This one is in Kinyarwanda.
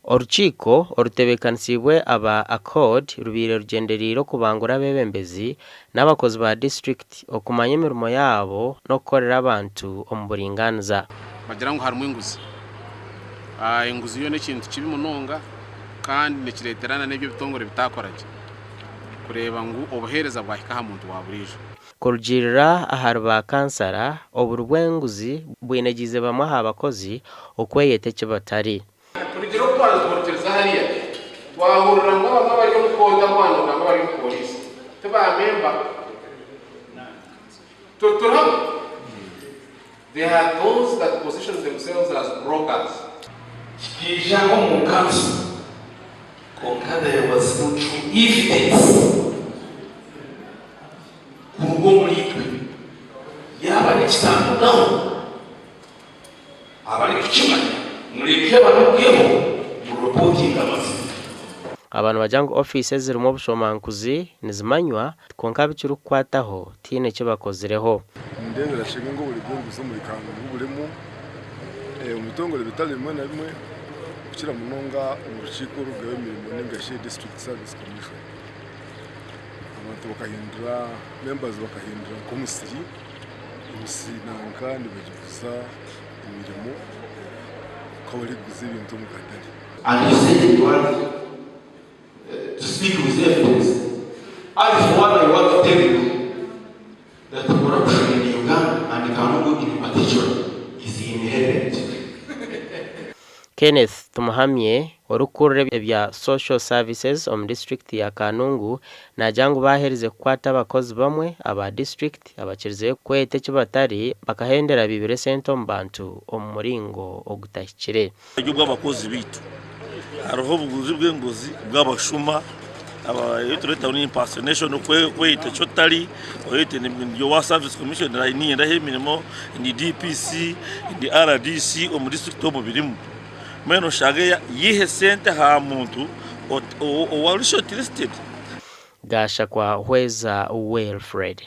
Orukiiko orutebekanisiibwe aba accord rubiire rugenderire kubangura abebembezi n'abakozi ba district okumanya emirimo yabo n'okukorera abantu omu buringaniza. Bagira ngo harimu enguzi. Enguzi yo n'ekintu kibi munonga kandi nikireeterana n'ebyo bitongore bitakorage kureba ngu obuheereza bwahika aha muntu wa burijo. Kurugirira ahari Baakansara oburu bw'enguzi bwinegize bamwe aha bakozi okweyeta eki batari. Turigire okutwara hariya twahurira ngo bamwe bari mu kota mwana nabo bari mu polisi tubamemba turabo. They are those that position themselves as brokers. Kijango mu council there was no true evidence kurugo mulitwe yaba n'ekitambo nawo abali kukimanya muleke banokemo mu reporting amazima. Abantu bajya ngo offices zirimo bushomankuzi nizimanywa konka bikiri kukwataho tiine eki bakozireho. Ndebera shenge ngo buri bw'enguzi muri Kanungu burimo umutongole bitali rimwe na rimwe ukira munonga urukiiko rugabe imirimo n'ingashi district service commission. Abantu bakahindura members bakahindura komisiri nanka nibagikuza imirimo kawari guzi ibintu mu Katari. And you said you want to speak with evidence. I for one I want to tell you that corruption in Uganda and Kanungu in particular is inherent. Kenneth Tumuhamye orukurire ebya social services omu district ya Kanungu najya ngo bahereze kukwata abakozi bamwe aba district abakirize kwete eki batari bakahendera bibire sente omu bantu omu muringo ogutahikire. Ibyo bw'abakozi bitu hariho obuguzi bw'enguzi bw'abashuma tureta ni impersonation kweyita icyo tari oyite ni wa service commission niyendaho emirimo ni DPC ni RDC omu district omu birimu meno shage yihe sente ha muntu o wali shortlisted. Gasha kwa Hweza Wilfred.